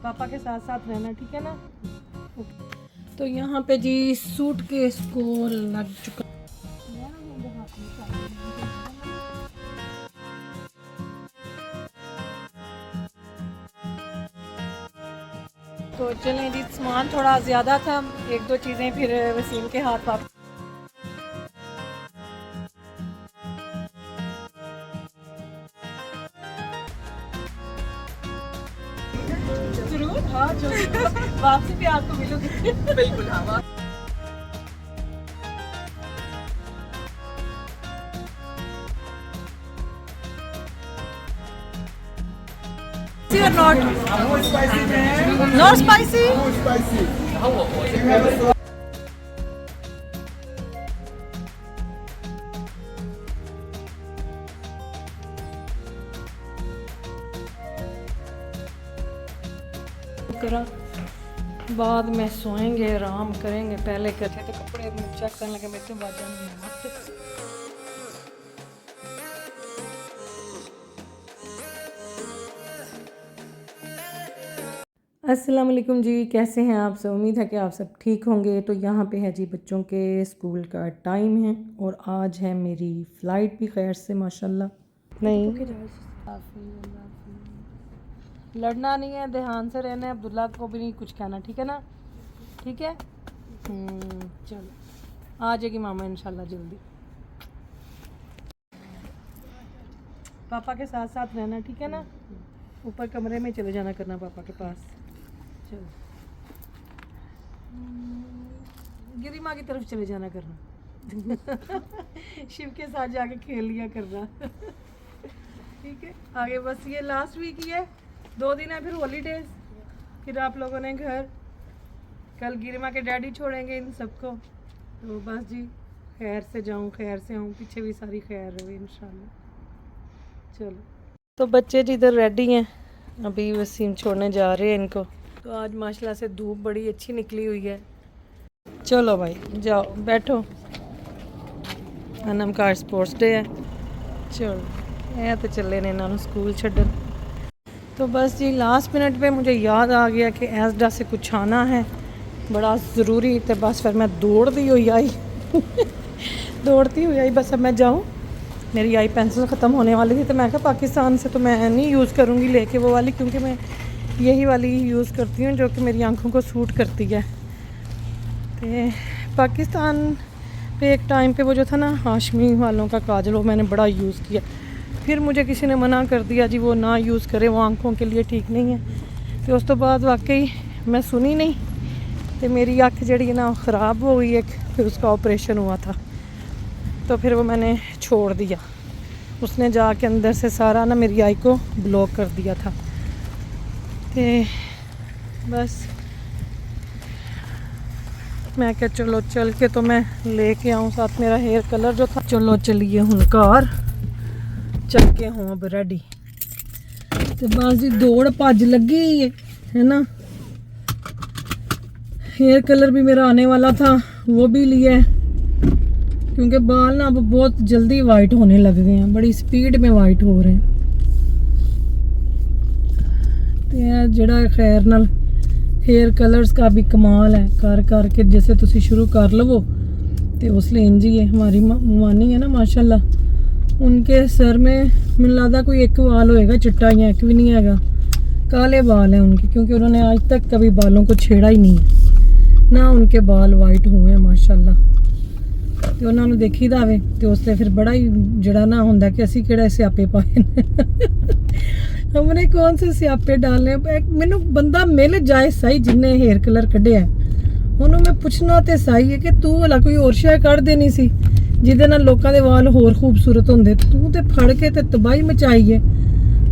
पापा के साथ साथ रहना, ठीक है ना। तो यहाँ पे जी सूटकेस को लग चुका। तो चलें जी, सामान थोड़ा ज़्यादा था, एक दो चीज़ें फिर वसीम के हाथ वापस। जरूर, हाँ जरूर वापसी भी आपको मिलूंगी। बिल्कुल हाँ। Or not? No spicy, man. No spicy? No spicy. बाद में सोएंगे, आराम करेंगे। पहले करते थे कपड़े चेक करने लगे, मेरे को बाजा नहीं है। अस्सलाम वालेकुम जी, कैसे हैं आप सब? उम्मीद है कि आप सब ठीक होंगे। तो यहाँ पे है जी बच्चों के स्कूल का टाइम है और आज है मेरी फ़्लाइट भी खैर से माशाल्लाह। नहीं लड़ना नहीं है, ध्यान से रहना है, अब्दुल्ला को भी नहीं कुछ कहना, ठीक है ना, ठीक है। चलो आ जाएगी मामा इंशाल्लाह जल्दी। पापा के साथ साथ रहना, ठीक है ना। ऊपर कमरे में चले जाना करना पापा के पास। चलो गिरी माँ की तरफ चले जाना करना। शिव के साथ जाके खेल लिया करना। ठीक है, आगे बस ये लास्ट वीक ही है, 2 दिन है फिर हॉलीडेज, फिर आप लोगों ने घर। कल गिरिमा के डैडी छोड़ेंगे इन सबको। तो बस जी खैर से जाऊं, खैर से आऊं, पीछे भी सारी खैर रहे इंशाल्लाह। चलो तो बच्चे जी इधर रेडी हैं, अभी वसीम छोड़ने जा रहे हैं इनको। तो आज माशाल्लाह से धूप बड़ी अच्छी निकली हुई है। चलो भाई जाओ बैठो, अनम का स्पोर्ट्स डे है। चलो मैं तो चले ने इन्होंने स्कूल छड्डन। तो बस जी लास्ट मिनट पे मुझे याद आ गया कि एसडा से कुछ आना है बड़ा ज़रूरी। तो बस फिर मैं दौड़ती हुई आई। दौड़ती हुई आई, बस अब मैं जाऊँ। मेरी आई पेंसिल ख़त्म होने वाली थी, तो मैं कहा पाकिस्तान से तो मैं नहीं यूज़ करूँगी लेके वो वाली, क्योंकि मैं यही वाली यूज़ करती हूँ जो कि मेरी आंखों को सूट करती है। तो पाकिस्तान पे एक टाइम पे वो जो था ना हाशमी वालों का काजल, वो मैंने बड़ा यूज़ किया। फिर मुझे किसी ने मना कर दिया जी वो ना यूज़ करे, वो आंखों के लिए ठीक नहीं है। फिर उस तो बाद वाकई मैं सुनी नहीं, तो मेरी अख जड़ी ना ख़राब हो गई एक, फिर उसका ऑपरेशन हुआ था। तो फिर वो मैंने छोड़ दिया। उसने जाके अंदर से सारा ना मेरी आई को ब्लॉक कर दिया था। तो बस मैं क्या चलो चल के तो मैं लेके आऊँ साथ मेरा हेयर कलर जो था। चलो चलिए हुन कार चल के हूँ अब रेडी। तो बस जी दौड़ भज लगी है ना। हेयर कलर भी मेरा आने वाला था, वो भी लिया, क्योंकि बाल ना अब बहुत जल्दी वाइट होने लग गए हैं, बड़ी स्पीड में वाइट हो रहे हैं। तो जड़ा खैर नाल हेयर कलर्स का भी कमाल है, कर करके जैसे तुसी शुरू कर लवो तो उसले इंज ही है। हमारी मानी है ना माशाल्लाह, उनके सर में मैंने लगता कोई एक बाल होएगा चिट्टा, या एक भी नहीं हैगा, काले बाल हैं उनके, क्योंकि उन्होंने आज तक कभी बालों को छेड़ा ही नहीं है ना। उनके बाल वाइट हुए हैं माशाल्लाह। तो उन्होंने देखी दावे तो उससे फिर बड़ा ही जड़ा ना होंदा कि असी किहड़े स्यापे पाए हमने कौन से स्यापे डालने। मैनू बंदा मिल जाए सही जिन्ने हेयर कलर कढ़िया, उन्होंने मैं पूछना तो सही है कि तू भला कोई और शय कढ़ देनी सी जिहदे नाल लोकां दे वाल होर खूबसूरत होंदे, तू तो फड़ के ते तबाही मचाई है।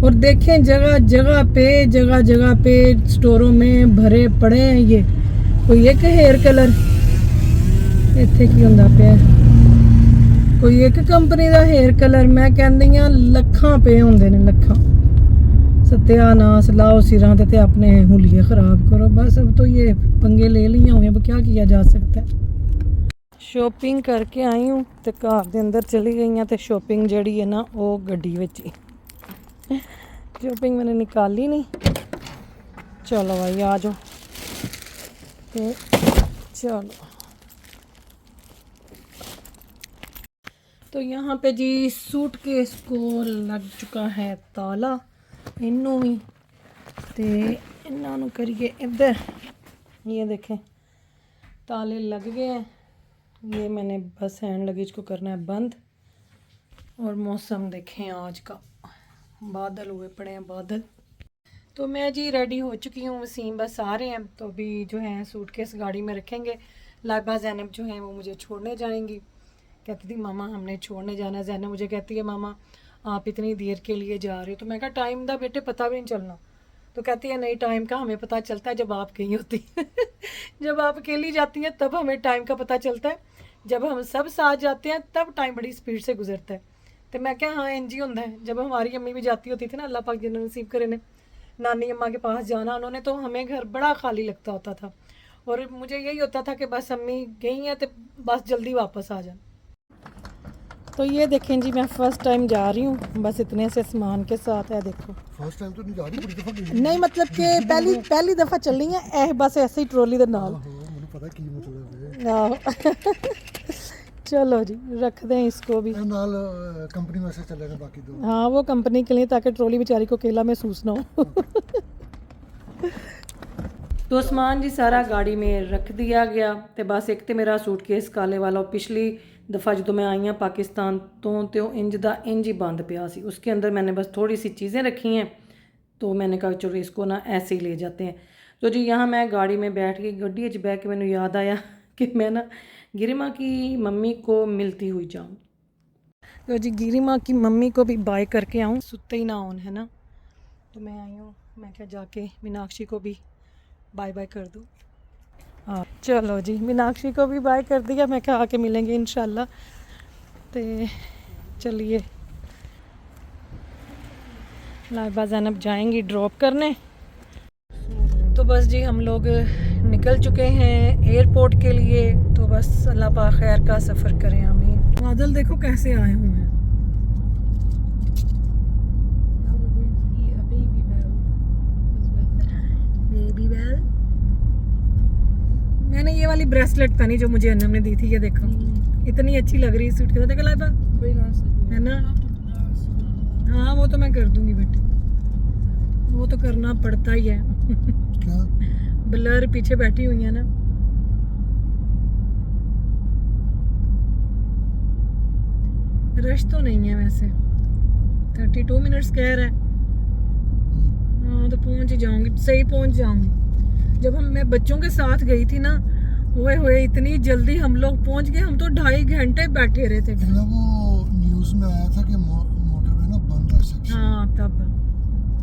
और देखें जगह जगह पे स्टोरों में भरे पड़े हैं ये, कोई एक हेयर कलर इत्थे की हुंदा पिया, कोई एक कंपनी का हेयर कलर। मैं कहंदी हां लखां पे हुंदे ने, लखां। सत्यानाश लाओ सिरां ते अपने हुलिये ख़राब करो। बस अब तो ये पंगे ले लिए हुए, अब क्या किया जा सकता है। शॉपिंग करके आई हूँ तो घर के अंदर चली गई हूँ, तो शॉपिंग जड़ी है ना वो गड्डी विच ही। शॉपिंग मैंने निकाली नहीं, चलो भाई आ जाओ। तो चलो, तो यहाँ पे जी सूटकेस को लग चुका है ताला इनू भी। तो इन्हों करिए इधर, ये देखें ताले लग गए हैं। ये मैंने बस हैंड लगेज को करना है बंद। और मौसम देखें आज का, बादल हुए पड़े हैं बादल। तो मैं जी रेडी हो चुकी हूँ, वसीम बस आ रहे हैं। तो अभी जो है सूटकेस गाड़ी में रखेंगे। लाइबा ज़ैनब जो है वो मुझे छोड़ने जाएंगी। कहती थी मामा हमने छोड़ने जाना है। ज़ैनब मुझे कहती है मामा आप इतनी देर के लिए जा रहे हो। तो मैं कहा टाइम दा बेटे पता भी नहीं चलना। तो कहती है नहीं, टाइम का हमें पता चलता है जब आप कहीं होती जब आप अकेली जाती हैं तब हमें टाइम का पता चलता है, जब हम सब साथ जाते हैं तब टाइम बड़ी स्पीड से गुजरता है। तो मैं क्या हाँ इंज ही होता है। जब हमारी अम्मी भी जाती होती थी ना, अल्लाह पाक जिन्होंने नसीब करे ने, नानी अम्मा के पास जाना उन्होंने, तो हमें घर बड़ा खाली लगता होता था। और मुझे यही होता था कि बस अम्मी गई हैं तो बस जल्दी वापस आ जाए। तो ये देखें जी मैं फ़र्स्ट टाइम जा रही हूँ बस इतने से सामान के साथ है। देखो फर्स्ट टाइम तो नहीं जा रही, बड़ी दफा गई नहीं मतलब कि पहली दफ़ा चल रही है बस ऐसे ही ट्रॉली दे नाल। मुझे पता की मतलब है। चलो जी रख दें इसको भी नाल कंपनी में से चलेगा बाकी दो। हाँ वो कंपनी के लिए, ताकि ट्रॉली बेचारी को अकेला महसूस ना हो। तो सामान जी सारा गाड़ी में रख दिया गया। तो बस एक तो मेरा सूटकेस काले वाला पिछली दफ़ा जो मैं आई हाँ पाकिस्तान तो इंज दा इंज ही बंद पिया सी, उसके अंदर मैंने बस थोड़ी सी चीज़ें रखी हैं। तो मैंने कहा चलो इसको ना ऐसे ही ले जाते हैं। तो जी यहाँ मैं गाड़ी में बैठ के गड्डी च बैठ के मैंने याद आया कि मैं ना गिरिमा की मम्मी को मिलती हुई जाऊँ। तो जी गिरिमा की मम्मी को भी बाय करके आऊँ, सुते ही ना ऑन है ना। तो मैं आई हूँ, मैं क्या जाके मीनाक्षी को भी बाय बाय कर दूँ। हाँ चलो जी मीनाक्षी को भी बाय कर दिया। मैं क्या आके मिलेंगे इंशाल्लाह। तो चलिए लाइबा ज़ैनब जाएंगी ड्रॉप करने। तो बस जी हम लोग निकल चुके हैं एयरपोर्ट के लिए। तो बस अल्लाह पाक खैर का सफ़र करें आमीन। बादल देखो कैसे आए हुए हैं। बेबी बेल, मैंने ये वाली ब्रेसलेट पहनी जो मुझे अन्नम ने दी थी। ये देखो इतनी अच्छी लग रही है सूट के साथ। देखो लाइबा है ना। हाँ वो तो मैं कर दूंगी बेटे, वो तो करना पड़ता ही है। क्या ब्लर पीछे बैठी हुई है ना। रश तो नहीं है वैसे, 32 मिनट्स कह रहा है। हाँ तो पहुंच ही जाऊंगी, सही पहुंच जाऊंगी। जब मैं बच्चों के साथ गई थी ना, ओए होए इतनी जल्दी हम लोग पहुंच गए। हम तो 2.5 घंटे बैठे रहे थे। वो न्यूज़ में आया था कि मोटरवे ना बंद है सेक्शन। हाँ तब,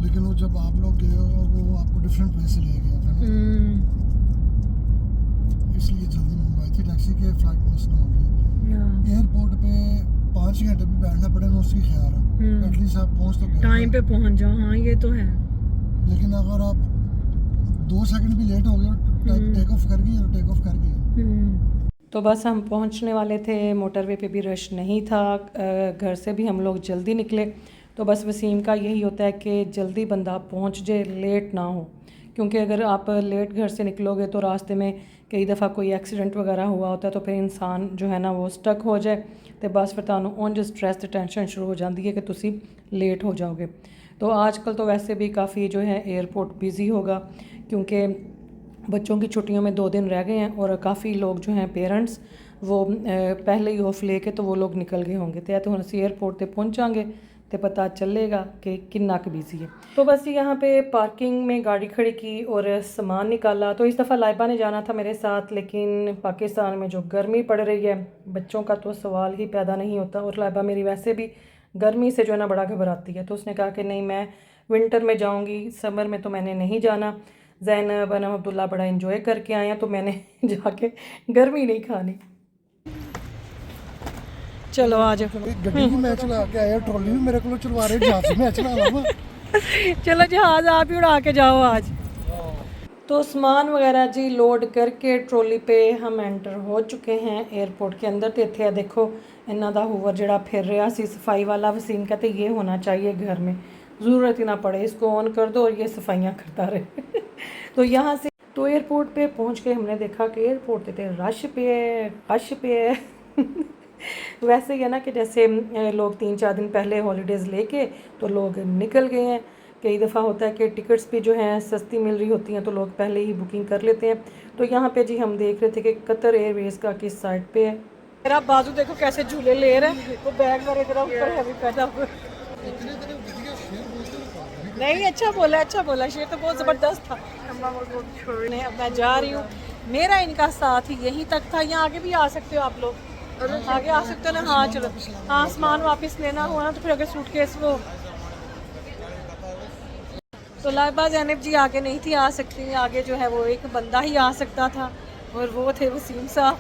लेकिन वो जब आप लोग गए हो वो आपको डिफरेंट वे से ले गया था ना, इसलिए जल्दी मंगवाई थी टैक्सी के फ्लाइट मिस ना हो गई। एयरपोर्ट पे 5 घंटे भी बैठना पड़े ना उसकी खैर है, एटलीस्ट आप पहुंच तो गए टाइम पे पहुंच जाओ। हाँ ये तो है। लेकिन अगर आप 2 सेकंड भी लेट हो गए टेक ऑफ कर गई तो टेक ऑफ कर गई। तो बस हम पहुंचने वाले थे, मोटरवे पे भी रश नहीं था। घर से भी हम लोग जल्दी निकले। तो बस वसीम का यही होता है कि जल्दी बंदा पहुंच जाए, लेट ना हो। क्योंकि अगर आप लेट घर से निकलोगे तो रास्ते में कई दफ़ा कोई एक्सीडेंट वगैरह हुआ होता है, तो फिर इंसान जो है ना वो स्टक हो जाए। तो बस फिर तुहानू उंज स्ट्रैस ते टेंशन शुरू हो जाती है कि तुसी लेट हो जाओगे। तो आजकल तो वैसे भी काफ़ी जो है एयरपोर्ट बिज़ी होगा, क्योंकि बच्चों की छुट्टियों में 2 दिन रह गए हैं। और काफ़ी लोग जो हैं पेरेंट्स वो पहले ही ऑफ लेके तो वो लोग निकल गए होंगे। तो हम असी एयरपोर्ट पे पहुंचांगे तो पता चलेगा कि कितना क बिजी है। तो बस यहाँ पे पार्किंग में गाड़ी खड़ी की और सामान निकाला। तो इस दफ़ा लाइबा ने जाना था मेरे साथ, लेकिन पाकिस्तान में जो गर्मी पड़ रही है बच्चों का तो सवाल ही पैदा नहीं होता। और लाइबा मेरी वैसे भी गर्मी से जो है ना बड़ा घबराती है। तो उसने कहा कि नहीं मैं विंटर में जाऊँगी, समर में तो मैंने नहीं जाना। ज़ैनब अनम अब्दुल्ला बड़ा इंजॉय करके आए हैं, तो मैंने जाके गर्मी नहीं खानी। चलो आ जाओ। गड्डी भी मैं चला के आया, ट्रॉली भी मेरे को चलवा रहे, जहाज मैं चला रहा। चलो जहाज आप ही उड़ा के जाओ आज। तो सामान वगैरह जी लोड करके ट्रॉली पे हम एंटर हो चुके हैं एयरपोर्ट के अंदर। तो इत्थे देखो इन्हों का हूवर जड़ा फिर रहा सी सफाई वाला। वसीम कहते ये होना चाहिए घर में, ज़रूरत ही ना पड़े, इसको ऑन कर दो और ये सफाइयाँ करता रहे। तो यहाँ से तो एयरपोर्ट पे पहुँच के हमने देखा कि एयरपोर्ट पे रश पे है वैसे ही है ना कि जैसे लोग 3-4 दिन पहले हॉलीडेज़ लेके तो लोग निकल गए हैं। कई दफ़ा होता है कि टिकट्स भी जो हैं सस्ती मिल रही होती हैं तो लोग पहले ही बुकिंग कर लेते हैं। तो यहाँ पे जी हम देख रहे थे कि कतर एयरवेज़ का किस साइड पे है। मेरा बाजू देखो कैसे झूले ले रहे हैं, तो बैग मेरे तरफ ऊपर हैवी पैदा हुआ। नहीं अच्छा बोला, शेर तो बहुत ज़बरदस्त था। अब मैं जा रही हूँ, मेरा इनका साथ ही यहीं तक था, यहाँ आगे भी आ सकते हो आप लोग, आगे आ सकते हो ना। हाँ चलो, हाँ सामान वापस लेना हुआ ना तो फिर अगर सूटकेस वो तो लाइबा ज़ैनब जी आगे नहीं थी आ सकती, आगे जो है वो एक बंदा ही आ सकता था और वो थे वसीम साहब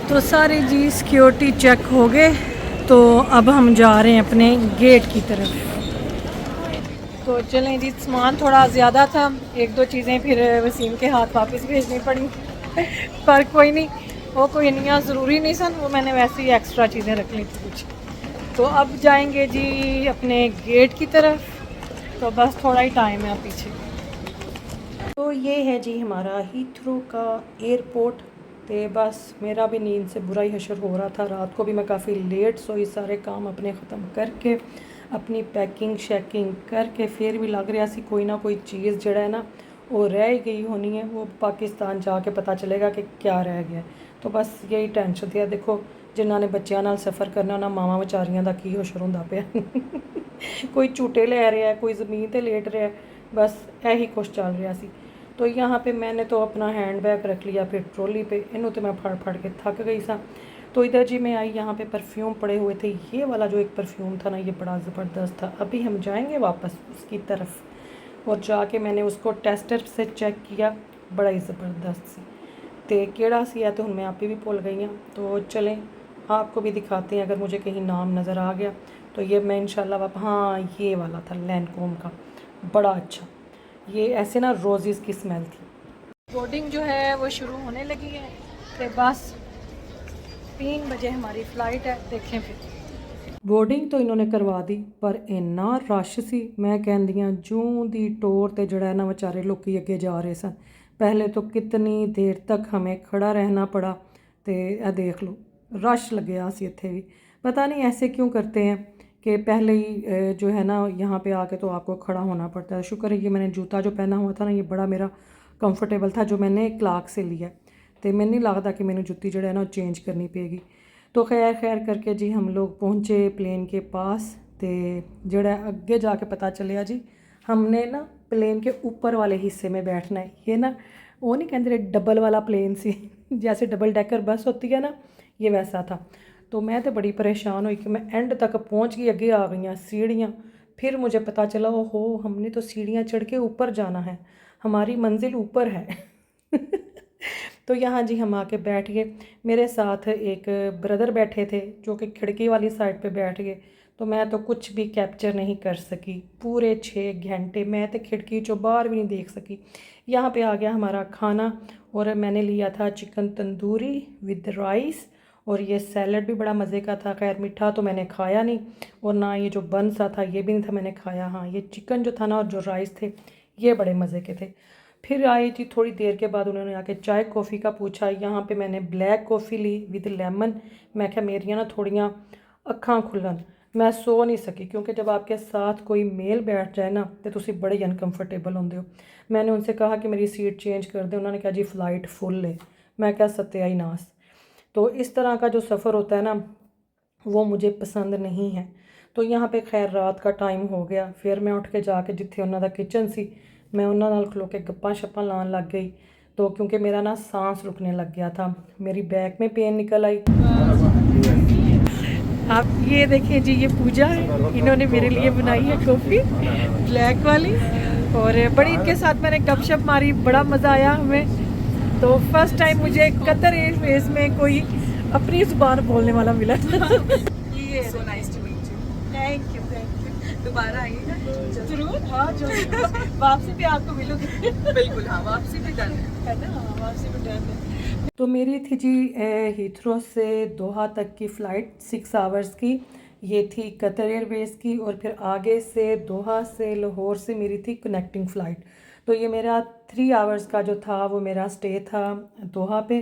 तो सारे जी सिक्योरिटी चेक हो गए, तो अब हम जा रहे हैं अपने गेट की तरफ। तो चलें जी, सामान थोड़ा ज़्यादा था, 1-2 चीज़ें फिर वसीम के हाथ वापस भेजनी पड़ी पर कोई नहीं, वो कोई नहीं ज़रूरी नहीं सन, वो मैंने वैसे ही एक्स्ट्रा चीज़ें रख ली थी कुछ। तो अब जाएंगे जी अपने गेट की तरफ, तो बस थोड़ा ही टाइम है पीछे। तो ये है जी हमारा हीथ्रो का एयरपोर्ट। तो बस मेरा भी नींद से बुरा ही हशर हो रहा था, रात को भी मैं काफ़ी लेट सोई, सारे काम अपने ख़त्म करके अपनी पैकिंग शैकिंग करके फिर भी लग रहा सी कोई ना कोई चीज़ जड़ा है ना वो रह ही गई होनी है, वो पाकिस्तान जाके पता चलेगा कि क्या रह गया। तो बस यही टेंशन थी। देखो जिन्हों ने बच्चों नाल सफ़र करना उन्होंने मावां विचारियां दा की होशर होंदा पिया कोई झूटे ले रहा है, कोई ज़मीन ते लेट रहा है, बस यही कुछ चल रहा सी। तो यहाँ पे मैंने तो अपना हैंड बैग रख लिया फिर ट्रॉली पे, इन्हों तो मैं फड़ के थक गई सा। तो इधर जी मैं आई, यहाँ पे परफ्यूम पड़े हुए थे, ये वाला जो एक परफ्यूम था ना ये बड़ा ज़बरदस्त था। अभी हम जाएंगे वापस उसकी तरफ और जाके मैंने उसको टेस्टर से चेक किया, बड़ा ही ज़बरदस्त सी। तो केड़ा सी है तो हूँ मैं आप भी भुल गई हाँ। तो चलें आपको भी दिखाते हैं, अगर मुझे कहीं नाम नज़र आ गया तो ये मैं इंशाल्लाह हाँ ये वाला था लैंडकोम का, बड़ा अच्छा। ये ऐसे ना रोज़ेस की स्मेल थी। बोर्डिंग जो है वो शुरू होने लगी है, तो बस 3 बजे हमारी फ़्लाइट है। देखें फिर बोर्डिंग तो इन्होंने करवा दी, पर इन्ना रश सी, मैं कहती हाँ जूं दी टोर ते जड़ा है ना बेचारे लोग अगे जा रहे सन। पहले तो कितनी देर तक हमें खड़ा रहना पड़ा, तो यह देख लो रश लगे सी इत्थे भी। पता नहीं ऐसे क्यों करते हैं कि पहले ही जो है ना यहाँ पे आके तो आपको खड़ा होना पड़ता है। शुक्र है ये मैंने जूता जो पहना हुआ था ना ये बड़ा मेरा कंफर्टेबल था, जो मैंने क्लार्क से लिया, तो मैंने नहीं लगता कि मैंने जुत्ती जो है ना चेंज करनी पेगी। तो खैर करके जी हम लोग पहुँचे प्लेन के पास, तो जड़ा अगे जाके पता चलिया जी हमने ना प्लेन के ऊपर वाले हिस्से में बैठना है। ये ना वो नहीं कहते डबल वाला प्लेन सी जैसे डबल डेकर बस होती है ना, ये वैसा था। तो मैं तो बड़ी परेशान हुई कि मैं एंड तक पहुंच गई, आगे आ गई सीढ़ियाँ, फिर मुझे पता चला ओहो हमने तो सीढ़ियाँ चढ़ के ऊपर जाना है, हमारी मंजिल ऊपर है तो यहाँ जी हम आके बैठ गए, मेरे साथ एक ब्रदर बैठे थे जो कि खिड़की वाली साइड पे बैठ गए। तो मैं तो कुछ भी कैप्चर नहीं कर सकी, पूरे 6 घंटे मैं तो खिड़की चो बाहर भी नहीं देख सकी। यहाँ पे आ गया हमारा खाना, और मैंने लिया था चिकन तंदूरी विद राइस, और ये सैलड भी बड़ा मज़े का था। खैर मीठा तो मैंने खाया नहीं, और ना ये जो बन सा था ये भी नहीं था मैंने खाया। हाँ ये चिकन जो था ना और जो राइस थे ये बड़े मज़े के थे। फिर आई थी थोड़ी देर के बाद उन्होंने आके चाय कॉफ़ी का पूछा। यहाँ पे मैंने ब्लैक कॉफ़ी ली विद लेमन। मैं क्या मेरियां ना थोड़ियाँ अखां खुलन, मैं सो नहीं सकी, क्योंकि जब आपके साथ कोई मेल बैठ जाए ना तो तुसी बड़े अनकंफर्टेबल होंदे हो। मैंने उनसे कहा कि मेरी सीट चेंज कर दें, उन्होंने कहा जी फ़्लाइट फुल है। मैं क्या सत्या नास। तो इस तरह का जो सफ़र होता है ना वो मुझे पसंद नहीं है। तो यहाँ पे खैर रात का टाइम हो गया, फिर मैं उठ के जाके जिथे उन्हों का किचन सी मैं उन्होंने नाल खलो के गप्पां शप्पां लान लग गई। तो क्योंकि मेरा ना सांस रुकने लग गया था, मेरी बैक में पेन निकल आई। आप ये देखिए जी ये पूजा है, इन्होंने मेरे लिए बनाई है कॉफ़ी ब्लैक वाली, और बड़ी इनके साथ मैंने गपशप मारी, बड़ा मज़ा आया हमें। तो फर्स्ट टाइम मुझे कतर एयरवेज में कोई अपनी ज़ुबान बोलने वाला मिला So nice to meet you. Thank you दोबारा आइएगा जरूर। हाँ जो वापसी भी आपको मिलूंगी बिल्कुल। हाँ वापसी भी डन है ना, वापसी भी डन है। तो मेरी थी जी हीथ्रो से दोहा तक की फ़्लाइट 6 आवर्स की। ये थी कतर एयरवेज़ की, और फिर आगे से दोहा से लाहौर से मेरी थी कनेक्टिंग फ़्लाइट। तो ये मेरा 3 आवर्स का जो था वो मेरा स्टे था दोहा पे।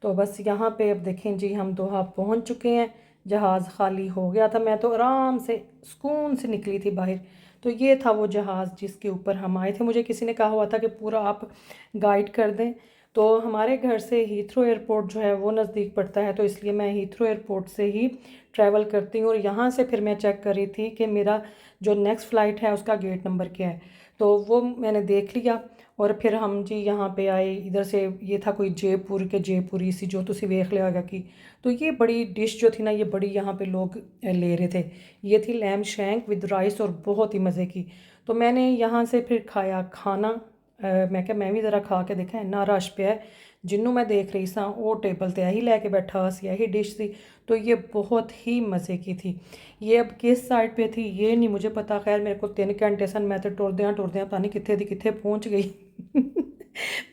तो बस यहाँ पे अब देखें जी, हम दोहा पहुँच चुके हैं। जहाज़ खाली हो गया था, मैं तो आराम से सुकून से निकली थी बाहर। तो ये था वो जहाज़ जिसके ऊपर हम आए थे। मुझे किसी ने कहा हुआ था कि पूरा आप गाइड कर दें। तो हमारे घर से हीथ्रो एयरपोर्ट जो है वो नज़दीक पड़ता है, तो इसलिए मैं हीथ्रो एयरपोर्ट से ही ट्रैवल करती हूँ। और यहाँ से फिर मैं चेक कर रही थी कि मेरा जो नेक्स्ट फ़्लाइट है उसका गेट नंबर क्या है, तो वो मैंने देख लिया। और फिर हम जी यहाँ पे आए। इधर से ये था कोई जयपुर के जयपुरी सी जो तुसी वेख लिया होगा कि। तो ये बड़ी डिश जो थी ना, ये बड़ी यहाँ पे लोग ले रहे थे। ये थी लैम शैंक विद राइस और बहुत ही मज़े की। तो मैंने यहाँ से फिर खाया खाना। मैं क्या मैं भी ज़रा खा के देखा, इन्ना रश पे है। जिन्हों मैं देख रही सा वो टेबल ते यही लैके बैठा सी, यही डिश सी। तो ये बहुत ही मज़े की थी। ये अब किस साइड पे थी ये नहीं मुझे पता। खैर मेरे को 3 घंटे सन, मैं तो टुरद्या पता नहीं कितने दी कितने पहुँच गई।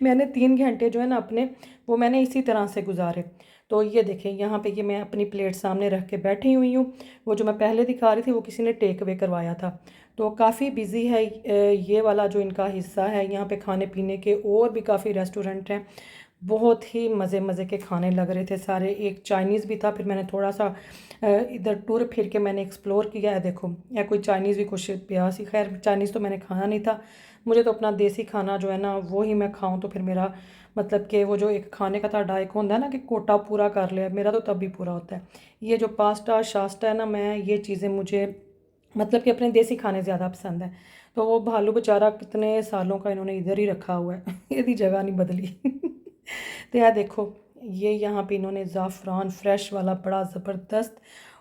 मैंने 3 घंटे जो है ना अपने, वो मैंने इसी तरह से गुजारे। तो ये देखें यहाँ पे, ये मैं अपनी प्लेट सामने रख के बैठी हुई हूँ। वो जो मैं पहले दिखा रही थी वो किसी ने टेक अवे करवाया था। तो काफ़ी बिज़ी है ये वाला जो इनका हिस्सा है। यहाँ पे खाने पीने के और भी काफ़ी रेस्टोरेंट हैं। बहुत ही मज़े के खाने लग रहे थे सारे। एक चाइनीज़ भी था। फिर मैंने थोड़ा सा इधर टूर फिर के मैंने एक्सप्लोर किया है। देखो या कोई चाइनीज़ भी कुछ पिया सी। खैर चाइनीज़ तो मैंने खाना नहीं था। मुझे तो अपना देसी खाना जो है ना वो ही मैं खाऊं तो फिर मेरा मतलब कि वो जो एक खाने का था डाइक होता है ना कि कोटा पूरा कर लिया, मेरा तो तब भी पूरा होता है। ये जो पास्ता शास्ता है ना, मैं ये चीज़ें मुझे मतलब कि अपने देसी खाने ज़्यादा पसंद है। तो वो भालू बेचारा कितने सालों का इन्होंने इधर ही रखा हुआ है। यदि जगह नहीं बदली। तो यार देखो, ये यहाँ पे इन्होंने ज़ाफ़रान फ्रेश वाला बड़ा ज़बरदस्त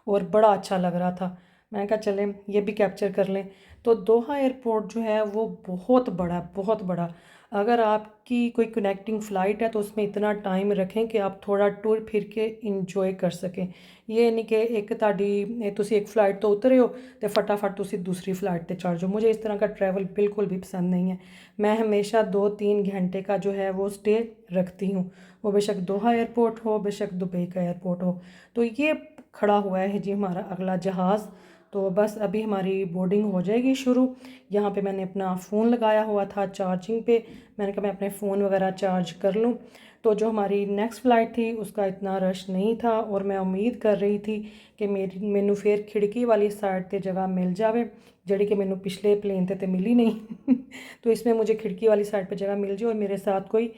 और बड़ा अच्छा लग रहा था। मैंने कहा चलें ये भी कैप्चर कर लें। तो दोहा एयरपोर्ट जो है वो बहुत बड़ा है, बहुत बड़ा। अगर आपकी कोई कनेक्टिंग फ़्लाइट है तो उसमें इतना टाइम रखें कि आप थोड़ा टूर फिर के इंजॉय कर सकें। ये नहीं कि एक ताड़ी तुसी एक फ़्लाइट तो उतरे हो तो फटाफट तुसी दूसरी फ़्लाइट ते चढ़ जाओ। मुझे इस तरह का ट्रैवल बिल्कुल भी पसंद नहीं है। मैं हमेशा 2-3 घंटे का जो है वो स्टे रखती हूँ, वो बेशक दोहा एयरपोर्ट हो बेशक दुबई का एयरपोर्ट हो। तो ये खड़ा हुआ है जी हमारा अगला जहाज़। तो बस अभी हमारी बोर्डिंग हो जाएगी शुरू। यहाँ पे मैंने अपना फ़ोन लगाया हुआ था चार्जिंग पे। मैंने कहा मैं अपने फ़ोन वगैरह चार्ज कर लूँ। तो जो हमारी नेक्स्ट फ़्लाइट थी उसका इतना रश नहीं था और मैं उम्मीद कर रही थी कि मैनू फिर खिड़की वाली साइड ते जगह मिल जाए, जड़ी कि मैनू पिछले प्लेन ते मिली नहीं। तो इसमें मुझे खिड़की वाली साइड पे जगह मिल जाए और मेरे साथ कोई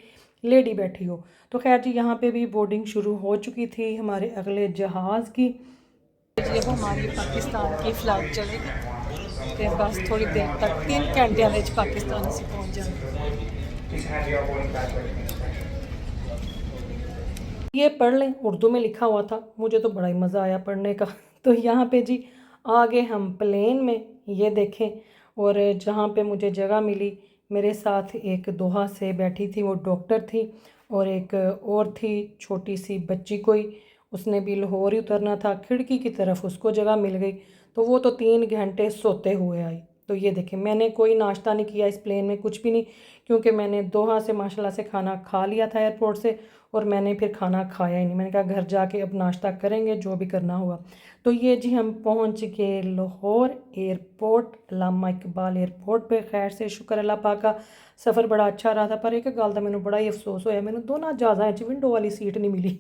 लेडी बैठी हो। तो खैर जी यहाँ पे भी बोर्डिंग शुरू हो चुकी थी हमारे अगले जहाज़ की। जी अब हमारी पाकिस्तान की फ़्लाइट चलेगी तो बस थोड़ी देर तक 3 घंटे पाकिस्तान से पहुँच जाएंगे। ये पढ़ लें, उर्दू में लिखा हुआ था, मुझे तो बड़ा ही मज़ा आया पढ़ने का। तो यहाँ पे जी आ गए हम प्लेन में, ये देखें। और जहाँ पे मुझे जगह मिली, मेरे साथ एक दोहा से बैठी थी, वो डॉक्टर थी और एक और थी छोटी सी बच्ची कोई, उसने भी लाहौर ही उतरना था। खिड़की की तरफ उसको जगह मिल गई तो वो तो 3 घंटे सोते हुए आई। तो ये देखें, मैंने कोई नाश्ता नहीं किया इस प्लेन में, कुछ भी नहीं, क्योंकि मैंने दोहा से माशाल्लाह से खाना खा लिया था एयरपोर्ट से और मैंने फिर खाना खाया ही नहीं। मैंने कहा घर जाके अब नाश्ता करेंगे जो भी करना हुआ। तो ये जी हम पहुंच गए लाहौर एयरपोर्ट, अल्लामा इकबाल एयरपोर्ट पे। खैर से शुक्र अल्लाह पाक का, सफ़र बड़ा अच्छा रहा था। पर एक गल का मैंने बड़ा ही अफसोस होया, मैंने दोनों जहाज़ों विंडो वाली सीट नहीं मिली।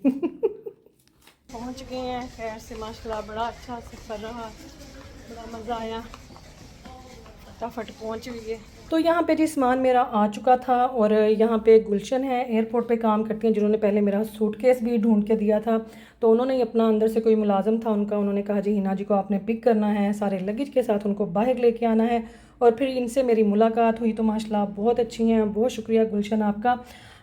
पहुंच गए हैं। खैर से माशाल्लाह बड़ा अच्छा सफ़र रहा, बड़ा मज़ा आया, फटाफट पहुंच गए। तो यहाँ पे जी सामान मेरा आ चुका था और यहाँ पे गुलशन है, एयरपोर्ट पे काम करती हैं, जिन्होंने पहले मेरा सूटकेस भी ढूंढ के दिया था। तो उन्होंने ही अपना अंदर से कोई मुलाजम था उनका, उन्होंने कहा जी हिना जी को आपने पिक करना है, सारे लगेज के साथ उनको बाहर लेके आना है। और फिर इनसे मेरी मुलाकात हुई। तो माशाल्लाह बहुत अच्छी हैं, बहुत शुक्रिया गुलशन आपका,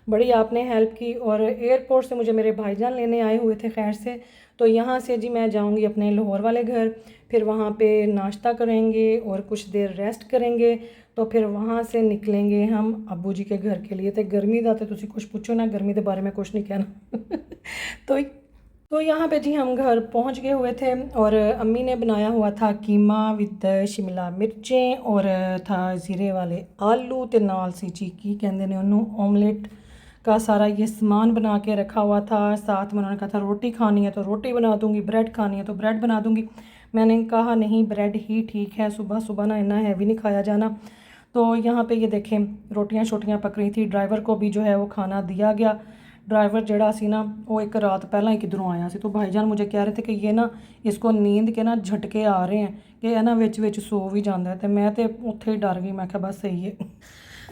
बड़ी आपने हेल्प की। और एयरपोर्ट से मुझे मेरे भाईजान लेने आए हुए थे खैर से। तो यहाँ से जी मैं जाऊँगी अपने लाहौर वाले घर, फिर वहाँ पे नाश्ता करेंगे और कुछ देर रेस्ट करेंगे। तो फिर वहाँ से निकलेंगे हम अब्बू जी के घर के लिए। तो गर्मी का तो तुसी कुछ पूछो ना, गर्मी के बारे में कुछ नहीं कहना। तो यहाँ पे जी हम घर पहुँच गए हुए थे और अम्मी ने बनाया हुआ था कीमा विद शिमला मिर्चें और था ज़ीरे वाले आलू ते नाल सी जी की कहते ने उन्होंने ऑमलेट का सारा ये सामान बना के रखा हुआ था। साथ में उन्होंने कहा था रोटी खानी है तो रोटी बना दूँगी, ब्रेड खानी है तो ब्रेड बना दूँगी। मैंने कहा नहीं ब्रेड ही ठीक है, सुबह सुबह ना इतना हैवी नहीं खाया जाना। तो यहाँ पे ये देखें रोटियां छोटियां पक रही थी। ड्राइवर को भी जो है वो खाना दिया गया। ड्राइवर जड़ा सी ना वो एक रात पहला ही किधरों आया सी, तो भाईजान मुझे कह रहे थे कि ये ना इसको नींद के ना झटके आ रहे हैं कि है ना विच सो भी जाता है। तो मैं तो उत्थे ही डर गई, मैं कहा बस सही है।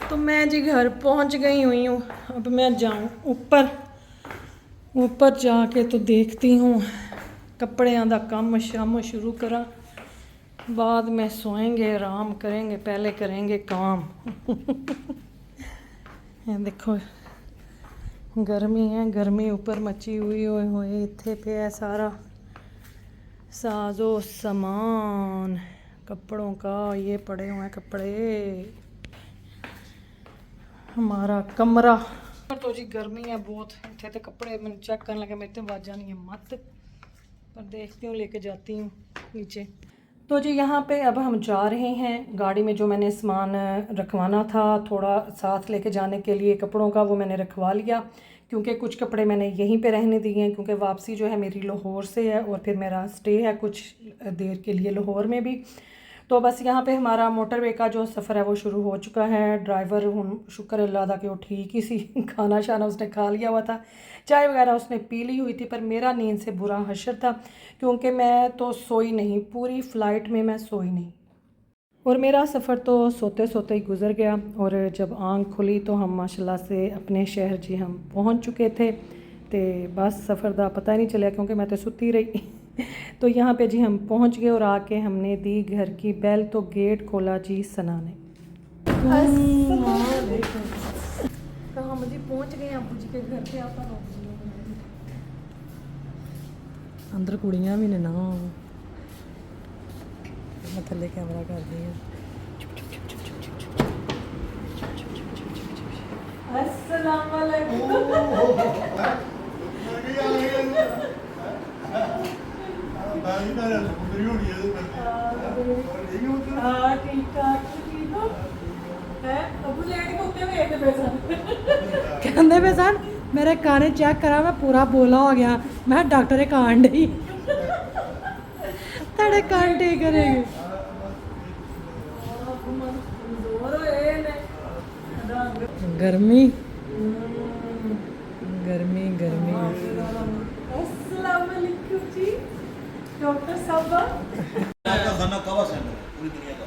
तो मैं जी घर पहुंच गई हुई हूँ। अब मैं जाऊँ ऊपर जाके तो देखती हूँ कपड़ियां दा काम शाम शुरू करा, बाद में सोएंगे आराम करेंगे, पहले करेंगे काम। ये देखो गर्मी है, गर्मी ऊपर मची हुई होए इत्थे पे है सारा साजो सामान कपड़ों का, ये पड़े हुए हैं कपड़े। हमारा कमरा तो जी गर्मी है बहुत, इतने तो कपड़े मैंने चेक करने लगे, मेरे तो आवाज़ नहीं है मत, पर देखती हूँ लेके जाती हूँ नीचे। तो जी यहाँ पे अब हम जा रहे हैं। गाड़ी में जो मैंने सामान रखवाना था थोड़ा साथ लेके जाने के लिए कपड़ों का, वो मैंने रखवा लिया, क्योंकि कुछ कपड़े मैंने यहीं पे रहने दिए हैं, क्योंकि वापसी जो है मेरी लाहौर से है और फिर मेरा स्टे है कुछ देर के लिए लाहौर में भी। तो बस यहाँ पे हमारा मोटरवे का जो सफ़र है वो शुरू हो चुका है। ड्राइवर शुक्र अल्लाह दा कि वो ठीक ही सी, खाना शाना उसने खा लिया हुआ था, चाय वगैरह उसने पी ली हुई थी, पर मेरा नींद से बुरा हशर था, क्योंकि मैं तो सोई नहीं, पूरी फ़्लाइट में मैं सोई नहीं और मेरा सफ़र तो सोते सोते ही गुज़र गया। और जब आँख खुली तो हम माशाल्लाह से अपने शहर जी हम पहुँच चुके थे। तो बस सफ़र का पता ही नहीं चला, क्योंकि मैं तो सुती रही। तो यहाँ पे जी हम पहुँच गए और आके हमने दी घर की बेल, तो गेट खोला जी सना ने। कहाँ मुझे पहुँच गए अबू जी के घर पे। आप अंदर कुड़ियाँ भी ने ना, मैं थले कैमरा कर दी है। अस्सलाम वालेकुम। हाँ ठीक ठाक, ठीक हो है अबू लेट के उत्ते वेखदे पे सन, कहंदे पे सन मेरे काने चेक करा, मैं पूरा बोला हो गया। मैं डॉक्टर ने कान डी तेरे कान ठीक करेंगे। गर्मी गर्मी गर्मी। अस्सलाम वालेकुम जी डॉक्टर साहब। खाना कवा सेंटर पूरी दुनिया का,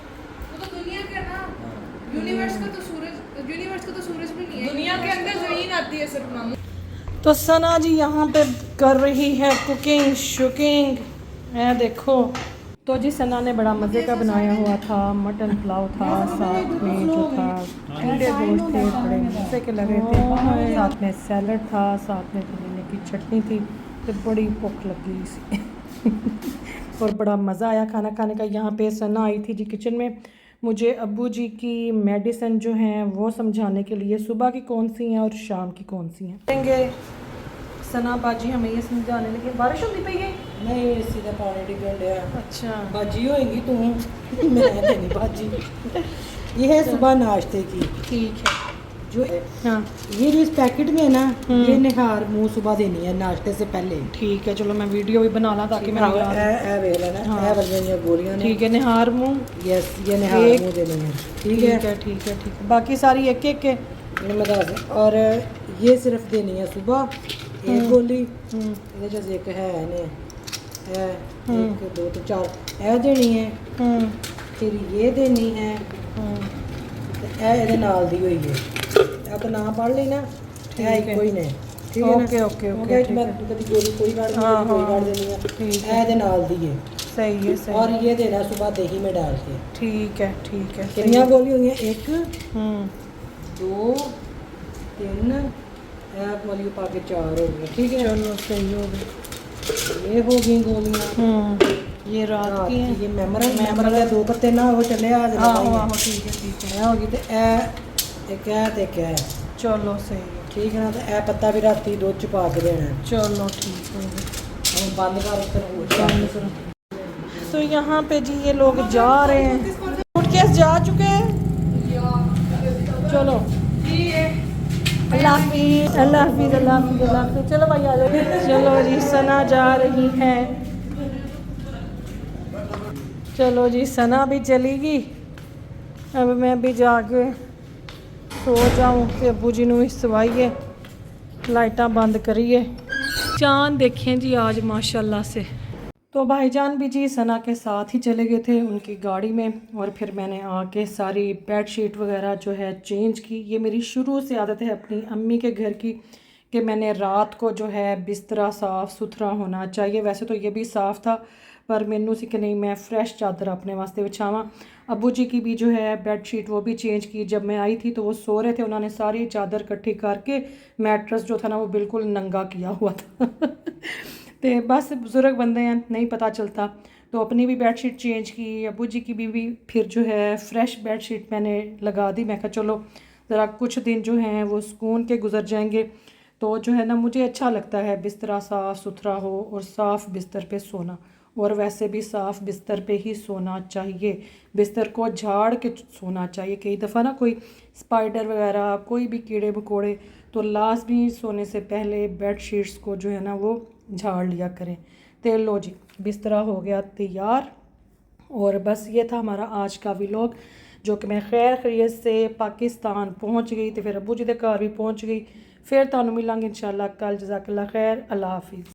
वो तो दुनिया का ना, यूनिवर्स का तो सूरज भी नहीं है, दुनिया के अंदर जमीन आती है सिर्फ मामू। तो सना जी यहाँ पे कर रही है कुकिंग शुकिंग, है देखो। तो जी सना ने बड़ा मज़े का बनाया हुआ था, मटन पुलाव था, साथ में जो था ठंडे गोश्त थे बड़े मज़े के लगे थे, साथ में सैलड था, साथ में पुदीने की चटनी थी, तो बड़ी भूख लगी सी और बड़ा मज़ा आया खाना खाने का। यहाँ पे सना आई थी जी किचन में मुझे अब्बू जी की मेडिसिन जो हैं वो समझाने के लिए, सुबह की कौन सी हैं और शाम की कौन सी हैं। देंगे सना बाजी हमें ये समझाने लगे। बारिश होती पई है? नहीं सीधा पानी डिगन दिया। अच्छा बाजी होएगी तू मैं नहीं बाजी। ये है सुबह नाश्ते की, ठीक है। जो हाँ ये जो इस पैकेट में है ना, ये निहार मुंह सुबह देनी है नाश्ते से पहले। ठीक है, चलो मैं वीडियो भी बना ला ताकि मैं ए वेख लेना ए वाली गोलियां ने। ठीक है, निहार मुंह, यस ये निहार मुंह देनी है। ठीक है ठीक है। बाकी सारी एक एक के मैं बता। और ये सिर्फ देनी है सुबह एक गोली, ये जो एक है ने एक दो तो चार ए देनी है, फिर ये देनी है, ए नाल दी हुई है। आप नाम पढ़ ली ना, कोई नहीं। ठीक है ओके ओके ओके। मैं कभी गोली कोई काट देनी है, ए नाल दी है। सही है सही। और ये देना सुबह दही में डाल के। ठीक है कितनी गोली हुई है? एक दो तीन गोली पा के चार हो गई। ठीक है चलो सही हो गई। ये हो गई गोलियां। ये रात की है। ये मेमोरल है, दो पत्ते ना वो चले आ जाए। आहो ठीक है। होगी तो एक है ते क्या है। चलो सही है। ठीक है ना, तो ए पत्ता भी राती दूध च पा के देना है। चलो ठीक हो गया। हम बंद कर। तो यहाँ पे जी ये लोग जा रहे हैं, सूटकेस जा चुके हैं। चलो अल्लाह हाफिज़ अल्लाह हाफिज़ अल्लाह हाफिज़ अल्लाह हाफिज़। चलो भाई आ जाओ। चलो जी सना जा रही है चलो जी, सना भी चली गई, अब मैं भी जाके सो जाऊं ते अबू जी नूं सवाइए, लाइटां बंद करिए। चांद देखें जी आज माशाल्लाह से। तो भाईजान भी जी सना के साथ ही चले गए थे उनकी गाड़ी में, और फिर मैंने आके सारी बेड शीट वगैरह जो है चेंज की। ये मेरी शुरू से आदत है अपनी अम्मी के घर की कि मैंने रात को जो है बिस्तरा साफ़ सुथरा होना चाहिए। वैसे तो ये भी साफ़ था, पर मैनू सी कि नहीं मैं फ्रेश चादर अपने वास्ते बिछावां। अबू जी की भी जो है बेड शीट वो भी चेंज की। जब मैं आई थी तो वो सो रहे थे, उन्होंने सारी चादर इकट्ठी करके मैट्रेस जो था ना वो बिल्कुल नंगा किया हुआ था तो बस बुज़ुर्ग बंदे हैं, नहीं पता चलता। तो अपनी भी बेड शीट चेंज की, अबू जी की भी फिर जो है फ्रेश बेड शीट मैंने लगा दी। मैं कहा चलो ज़रा कुछ दिन जो हैं वो सुकून के गुजर जाएंगे। तो जो है ना मुझे अच्छा लगता है बिस्तरा साफ़ सुथरा हो और साफ़ बिस्तर पे सोना, और वैसे भी साफ़ बिस्तर पे ही सोना चाहिए, बिस्तर को झाड़ के सोना चाहिए। कई दफ़ा ना कोई स्पाइडर वगैरह कोई भी कीड़े मकोड़े, तो लाजमी सोने से पहले बेड शीट्स को जो है ना वो झाड़ लिया करें। तो लो जी, बिस्तरा हो गया तैयार। और बस ये था हमारा आज का व्लॉग, जो कि मैं खैर खैरियत से पाकिस्तान पहुंच गई तो फिर अबू जी के घर भी पहुंच गई। फिर तुहानू मिलांगे इंशाल्लाह कल। जज़ाकल्लाह खैर, अल्लाह हाफिज़।